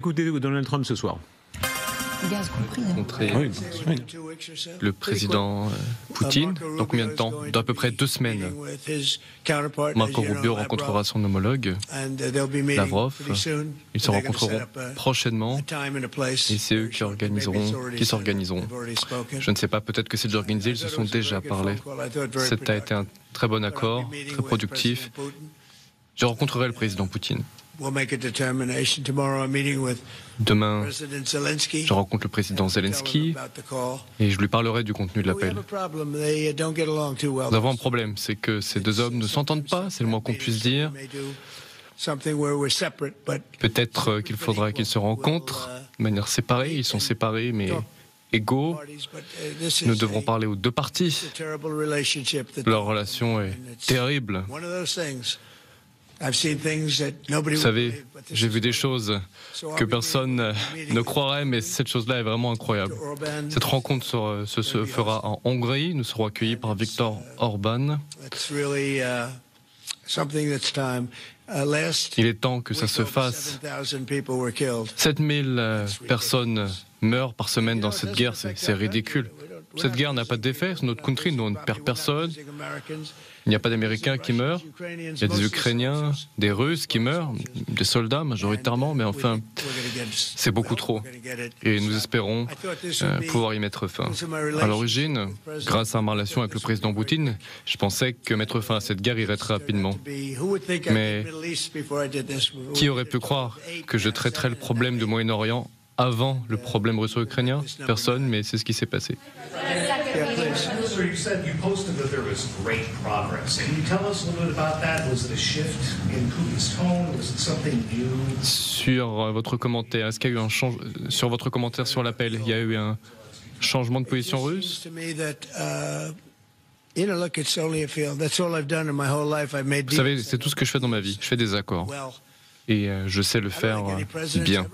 écouter Donald Trump ce soir. Gaz compris. Rencontrer Oui, oui. le président Poutine dans combien de temps? Dans à peu près 2 semaines. Marco Rubio rencontrera son homologue, Lavrov. Ils se rencontreront prochainement et c'est eux qui s'organiseront. Je ne sais pas, peut-être que c'est déjà organisé, ils se sont déjà parlé. Ça a été un très bon accord, très productif. Je rencontrerai le président Poutine. Demain, je rencontre le président Zelensky et je lui parlerai du contenu de l'appel. Nous avons un problème, c'est que ces deux hommes ne s'entendent pas, c'est le moins qu'on puisse dire. Peut-être qu'il faudra qu'ils se rencontrent de manière séparée, ils sont séparés mais égaux. Nous devrons parler aux deux parties. Leur relation est terrible. Vous savez, j'ai vu des choses que personne ne croirait, mais cette chose-là est vraiment incroyable. Cette rencontre se fera en Hongrie. Nous serons accueillis par Viktor Orban. Il est temps que ça se fasse. 7000 personnes meurent par semaine dans cette guerre, c'est ridicule. Cette guerre n'a pas d'effet sur notre country, nous on ne perd personne. Il n'y a pas d'Américains qui meurent, il y a des Ukrainiens, des Russes qui meurent, des soldats majoritairement, mais enfin, c'est beaucoup trop. Et nous espérons pouvoir y mettre fin. À l'origine, grâce à ma relation avec le président Poutine, je pensais que mettre fin à cette guerre irait très rapidement. Mais qui aurait pu croire que je traiterais le problème du Moyen-Orient avant le problème russo-ukrainien? Personne, mais c'est ce qui s'est passé. Sur votre commentaire, est-ce qu'il y a eu un changement sur votre commentaire sur l'appel? Il y a eu un changement de position russe? Vous savez, c'est tout ce que je fais dans ma vie. Je fais des accords. Et je sais le faire bien.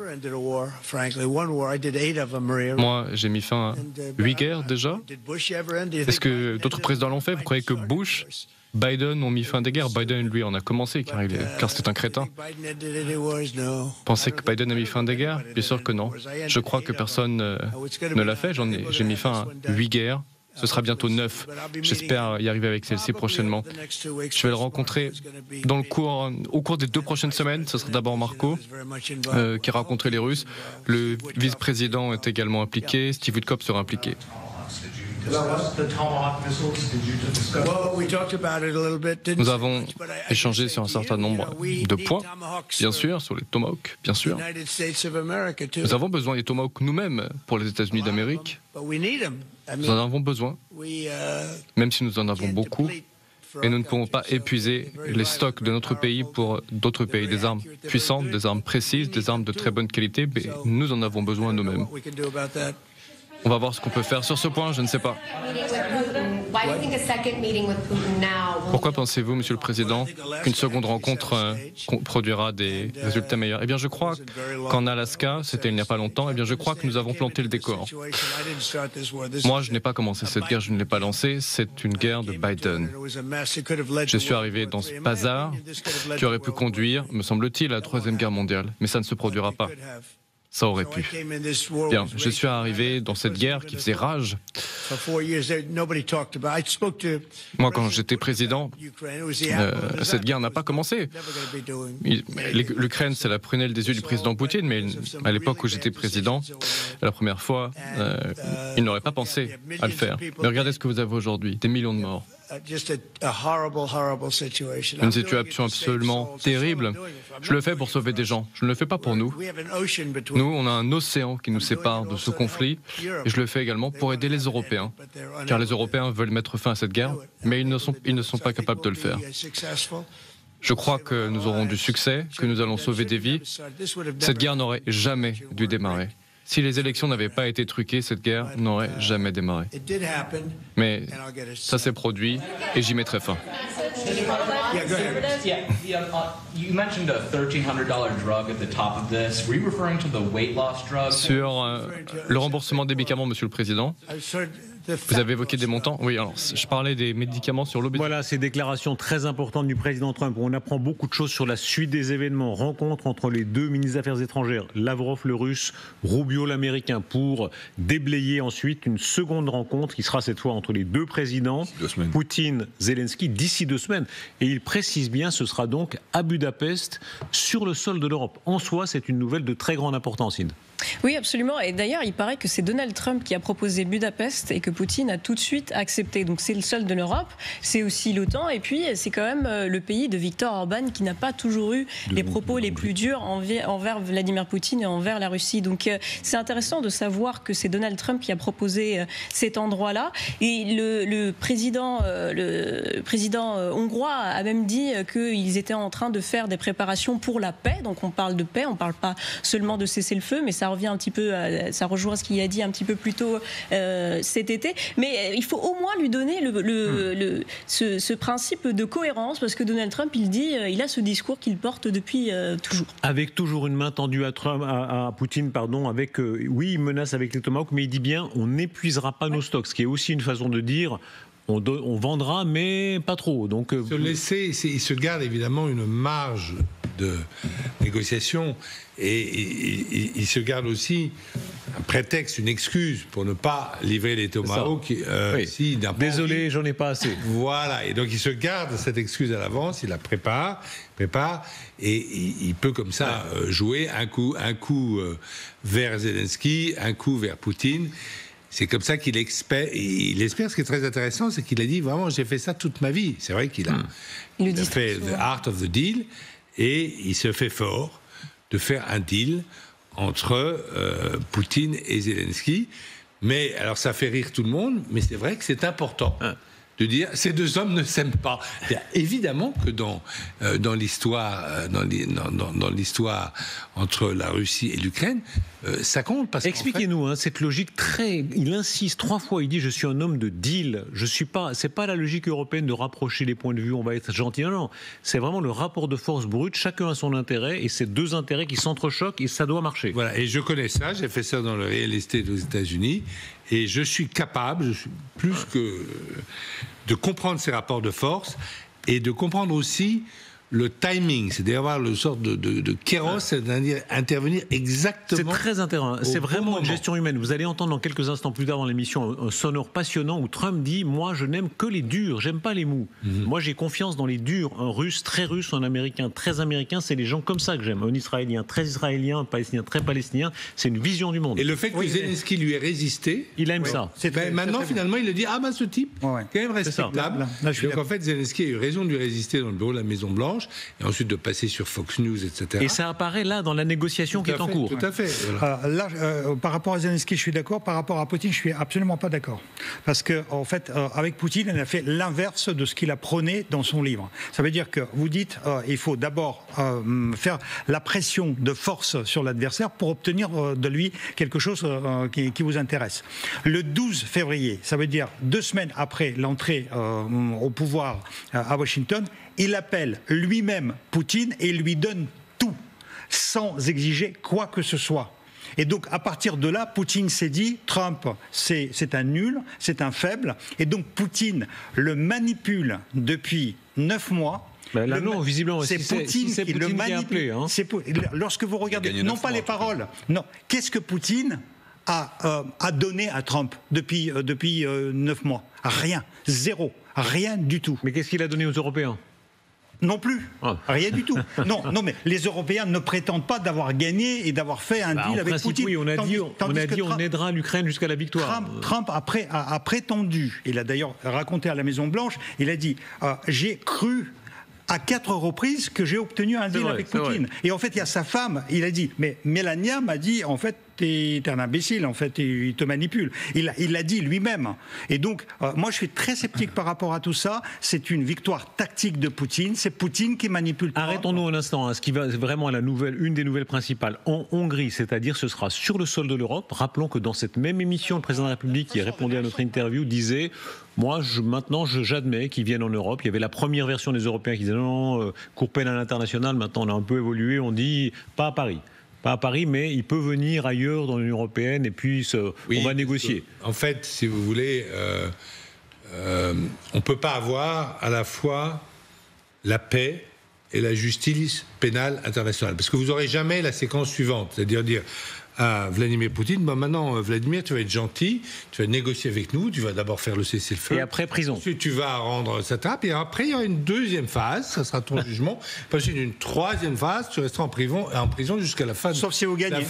Moi, j'ai mis fin à 8 guerres déjà. Est-ce que d'autres présidents l'ont fait? Vous croyez que Bush, Biden ont mis fin à des guerres? Biden, lui, en a commencé, car c'était un crétin. Pensez que Biden a mis fin à des guerres? Bien sûr que non. Je crois que personne ne l'a fait. J'ai mis fin à 8 guerres. Ce sera bientôt 9. J'espère y arriver avec celle-ci prochainement. Je vais le rencontrer au cours des 2 prochaines semaines. Ce sera d'abord Marco qui a rencontré les Russes. Le vice-président est également impliqué. Steve Witkoff sera impliqué. Nous avons échangé sur un certain nombre de points, bien sûr, sur les Tomahawks, bien sûr. Nous avons besoin des Tomahawks nous-mêmes pour les États-Unis d'Amérique. Nous en avons besoin, même si nous en avons beaucoup. Et nous ne pouvons pas épuiser les stocks de notre pays pour d'autres pays. Des armes puissantes, des armes précises, des armes de très bonne qualité, mais nous en avons besoin nous-mêmes. On va voir ce qu'on peut faire sur ce point, je ne sais pas. Pourquoi pensez-vous, Monsieur le Président, qu'une seconde rencontre produira des résultats meilleurs? Eh bien, je crois qu'en Alaska, c'était il n'y a pas longtemps, eh bien, je crois que nous avons planté le décor. Moi, je n'ai pas commencé cette guerre, je ne l'ai pas lancée, c'est une guerre de Biden. Je suis arrivé dans ce bazar qui aurait pu conduire, me semble-t-il, à la Troisième Guerre mondiale, mais ça ne se produira pas. Ça aurait pu. Bien, je suis arrivé dans cette guerre qui faisait rage. Moi, quand j'étais président, cette guerre n'a pas commencé. L'Ukraine, c'est la prunelle des yeux du président Poutine, mais à l'époque où j'étais président, la première fois, il n'aurait pas pensé à le faire. Mais regardez ce que vous avez aujourd'hui, des millions de morts. Une situation absolument terrible. Je le fais pour sauver des gens, je ne le fais pas pour nous. Nous, on a un océan qui nous sépare de ce conflit, et je le fais également pour aider les Européens, car les Européens veulent mettre fin à cette guerre, mais ils ne sont pas capables de le faire. Je crois que nous aurons du succès, que nous allons sauver des vies. Cette guerre n'aurait jamais dû démarrer. Si les élections n'avaient pas été truquées, cette guerre n'aurait jamais démarré. Mais ça s'est produit et j'y mettrai fin. Sur le remboursement des médicaments, Monsieur le Président, Vous avez évoqué des montants. Oui, alors je parlais des médicaments sur l'obésité. Voilà, ces déclarations très importantes du président Trump. On apprend beaucoup de choses sur la suite des événements. Rencontre entre les deux ministres des Affaires étrangères, Lavrov le russe, Rubio l'américain, pour déblayer ensuite une seconde rencontre qui sera cette fois entre les deux présidents, Poutine, Zelensky, d'ici 2 semaines. Et il précise bien, ce sera donc à Budapest, sur le sol de l'Europe. En soi, c'est une nouvelle de très grande importance, Inde. Oui, absolument. Et d'ailleurs, il paraît que c'est Donald Trump qui a proposé Budapest et que Poutine a tout de suite accepté. Donc c'est le sol de l'Europe, c'est aussi l'OTAN, et puis c'est quand même le pays de Viktor Orban qui n'a pas toujours eu les propos les plus durs envers Vladimir Poutine et envers la Russie. Donc c'est intéressant de savoir que c'est Donald Trump qui a proposé cet endroit-là. Et le président hongrois a même dit qu'ils étaient en train de faire des préparations pour la paix. Donc on parle de paix, on ne parle pas seulement de cessez-le-feu, mais ça revient un petit peu, ça rejoint ce qu'il a dit un petit peu plus tôt cet été. Mais il faut au moins lui donner ce principe de cohérence, parce que Donald Trump, il dit, il a ce discours qu'il porte depuis toujours. Avec toujours une main tendue à Poutine, pardon, avec, oui, il menace avec les tomahawks, mais il dit bien, on n'épuisera pas nos stocks, ce qui est aussi une façon de dire, on vendra, mais pas trop. Donc, il se garde évidemment une marge de négociation, et il se garde aussi un prétexte, une excuse pour ne pas livrer les tomahawks. Oui. Désolé, j'en ai pas assez. Voilà, et donc il se garde cette excuse à l'avance, il la prépare, et il peut comme ça jouer un coup vers Zelensky, un coup vers Poutine. C'est comme ça qu'il espère. Ce qui est très intéressant, c'est qu'il a dit vraiment, j'ai fait ça toute ma vie. C'est vrai qu'il a fait The Art of the Deal, et il se fait fort de faire un deal entre Poutine et Zelensky. Mais alors ça fait rire tout le monde, mais c'est vrai que c'est important de dire ces deux hommes ne s'aiment pas. Évidemment que dans l'histoire entre la Russie et l'Ukraine, ça compte. Expliquez-nous cette logique il insiste 3 fois, il dit je suis un homme de deal. C'est pas la logique européenne de rapprocher les points de vue, on va être gentil. Non, c'est vraiment le rapport de force brute, chacun a son intérêt, et c'est deux intérêts qui s'entrechoquent, et ça doit marcher. Voilà, et je connais ça, j'ai fait ça dans le real estate aux États-Unis, et je suis capable, plus que de comprendre ces rapports de force, et de comprendre aussi le timing, c'est-à-dire avoir le sorte de kéros, c'est-à-dire intervenir exactement. C'est très intéressant. C'est vraiment une gestion humaine. Vous allez entendre dans quelques instants plus tard dans l'émission un sonore passionnant où Trump dit « Moi, je n'aime que les durs, j'aime pas les mous. Moi, j'ai confiance dans les durs. Un russe, un américain, très américain, c'est les gens comme ça que j'aime. Un israélien, très israélien, un palestinien, très palestinien. C'est une vision du monde. » Et le fait que Zelensky lui ait résisté... Il aime ça. Maintenant, finalement, il le dit « Ah ben, ce type, quand même respectable. » Donc, en fait, Zelensky a eu raison de lui résister dans le bureau de la Maison-Blanche, et ensuite de passer sur Fox News, etc. Et ça apparaît là dans la négociation qui est en cours. Tout à fait. Voilà. Par rapport à Zelensky, je suis d'accord. Par rapport à Poutine, je suis absolument pas d'accord. Parce que, en fait, avec Poutine, il a fait l'inverse de ce qu'il a prôné dans son livre. Ça veut dire que vous dites, il faut d'abord faire la pression de force sur l'adversaire pour obtenir de lui quelque chose qui vous intéresse. Le 12 février, ça veut dire 2 semaines après l'entrée au pouvoir à Washington, il appelle lui-même Poutine et lui donne tout, sans exiger quoi que ce soit. Et donc, à partir de là, Poutine s'est dit, Trump, c'est un nul, c'est un faible, et donc Poutine le manipule depuis 9 mois. Là, non, visiblement, c'est Poutine qui le manipule. Lorsque vous regardez, non pas les paroles, non, qu'est-ce que Poutine a donné à Trump depuis 9 mois? Rien, zéro, rien du tout. Mais qu'est-ce qu'il a donné aux Européens? Non plus, rien du tout. Non, mais les Européens ne prétendent pas d'avoir gagné et d'avoir fait un deal avec Poutine. Oui, on a dit on aidera l'Ukraine jusqu'à la victoire. Trump a prétendu, il a d'ailleurs raconté à la Maison-Blanche, il a dit j'ai cru à 4 reprises que j'ai obtenu un deal avec Poutine. Et en fait, il y a sa femme, il a dit, mais Mélania m'a dit, en fait, t'es un imbécile, en fait, il te manipule. Il l'a dit lui-même. Et donc, moi, je suis très sceptique par rapport à tout ça. C'est une victoire tactique de Poutine. C'est Poutine qui manipule. Arrêtons-nous un instant. Ce qui va vraiment à une des nouvelles principales en Hongrie, c'est-à-dire ce sera sur le sol de l'Europe. Rappelons que dans cette même émission, le président de la République qui répondait à notre interview disait moi, maintenant, j'admets qu'ils viennent en Europe. Il y avait la première version des Européens qui disaient non, cour pénale internationale. Maintenant, on a un peu évolué. On dit pas à Paris. pas à Paris, mais il peut venir ailleurs dans l'Union européenne et puis on va négocier. En fait, si vous voulez, on ne peut pas avoir à la fois la paix et la justice pénale internationale. Parce que vous n'aurez jamais la séquence suivante, c'est-à-dire dire à Vladimir Poutine, maintenant Vladimir, tu vas être gentil, tu vas négocier avec nous, tu vas d'abord faire le cessez-le-feu. Et après prison. Ensuite tu vas rendre sa trappe, et après il y aura une deuxième phase, ça sera ton jugement. Ensuite une troisième phase, tu resteras en prison jusqu'à la fin. Sauf si vous gagnez.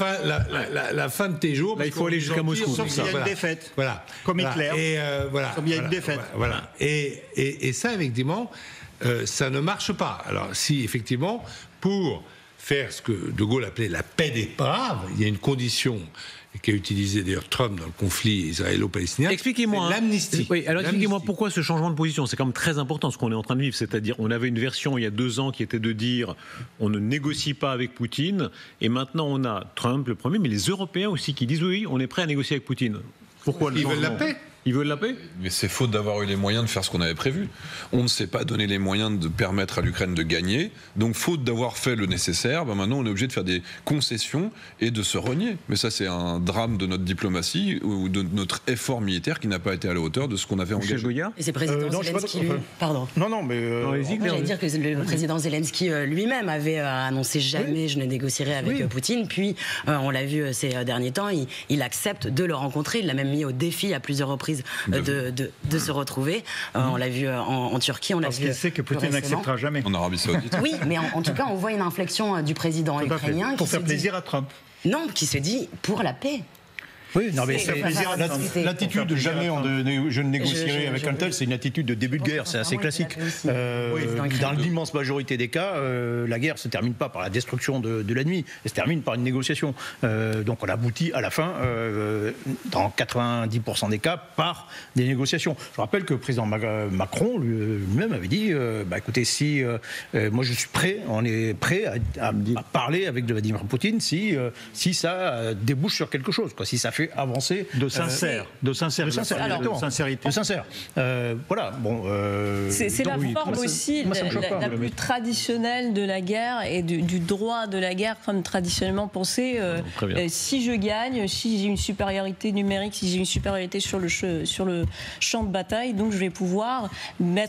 La fin de tes jours. Là, il faut aller jusqu'à Moscou. Sauf s'il y a une défaite. Voilà. Comme Hitler. Et voilà. Comme il y a une défaite. Voilà. Et ça, effectivement, ça ne marche pas. Alors, si effectivement, pour faire ce que De Gaulle appelait la paix des braves, il y a une condition qu'a utilisée d'ailleurs Trump dans le conflit israélo-palestinien. Expliquez-moi. L'amnistie. Oui, alors expliquez-moi pourquoi ce changement de position. C'est quand même très important ce qu'on est en train de vivre. C'est-à-dire, on avait une version il y a 2 ans qui était de dire on ne négocie pas avec Poutine, et maintenant on a Trump le premier, mais les Européens aussi qui disent oui, on est prêt à négocier avec Poutine. Pourquoi le Ils changement ? veulent la paix. Ils veulent la paix ? Mais c'est faute d'avoir eu les moyens de faire ce qu'on avait prévu. On ne s'est pas donné les moyens de permettre à l'Ukraine de gagner. Donc, faute d'avoir fait le nécessaire, maintenant on est obligé de faire des concessions et de se renier. Mais ça, c'est un drame de notre diplomatie ou de notre effort militaire qui n'a pas été à la hauteur de ce qu'on avait engagé. Et c'est le président Zelensky lui. Pardon. Non, mais. J'allais dire que le président Zelensky lui-même avait annoncé jamais je ne négocierai avec Poutine. Puis, on l'a vu ces derniers temps, il accepte de le rencontrer. Il l'a même mis au défi à plusieurs reprises de se retrouver. On l'a vu en Turquie, on l'a vu. Parce qu'il sait que Poutine n'acceptera jamais. En Arabie Saoudite. Oui, mais en tout cas, on voit une inflexion du président ukrainien pour faire plaisir à Trump. Non, qui se dit pour la paix. Oui, non, mais C'est l'attitude de jamais je ne négocierai avec un tel, c'est une attitude de début de guerre, c'est assez classique. Dans l'immense majorité des cas, la guerre ne se termine pas par la destruction de l'ennemi, elle se termine par une négociation. Donc on aboutit à la fin, dans 90% des cas, par des négociations. Je rappelle que le président Macron lui-même avait dit écoutez, si moi je suis prêt, on est prêt à parler avec Vladimir Poutine si ça débouche sur quelque chose, quoi, si ça fait avancer de sincère, Alors, de sincérité, de sincère. Voilà. Bon. C'est la forme aussi la plus traditionnelle de la guerre et du droit de la guerre, comme traditionnellement pensé. Si je gagne, si j'ai une supériorité numérique, si j'ai une supériorité sur le champ de bataille, donc je vais pouvoir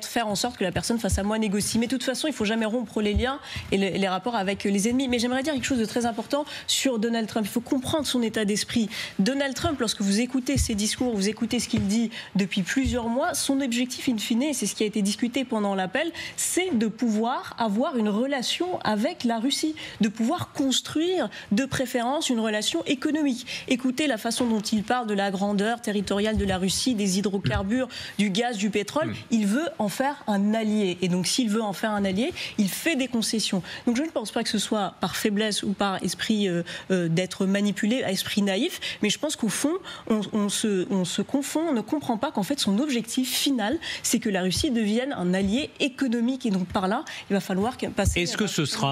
faire en sorte que la personne face à moi négocie. Mais de toute façon, il ne faut jamais rompre les liens et les rapports avec les ennemis. Mais j'aimerais dire quelque chose de très important sur Donald Trump. Il faut comprendre son état d'esprit. Donald Trump, lorsque vous écoutez ses discours, vous écoutez ce qu'il dit depuis plusieurs mois, son objectif in fine, et c'est ce qui a été discuté pendant l'appel, c'est de pouvoir avoir une relation avec la Russie, de pouvoir construire de préférence une relation économique. Écoutez la façon dont il parle de la grandeur territoriale de la Russie, des hydrocarbures, du gaz, du pétrole. Il veut en faire un allié. Et donc s'il veut en faire un allié, il fait des concessions. Donc je ne pense pas que ce soit par faiblesse ou par esprit d'être manipulé, à esprit naïf, mais je pense qu'au fond, on se confond, on ne comprend pas qu'en fait son objectif final, c'est que la Russie devienne un allié économique. Et donc par là, il va falloir passer... Est-ce que ce sera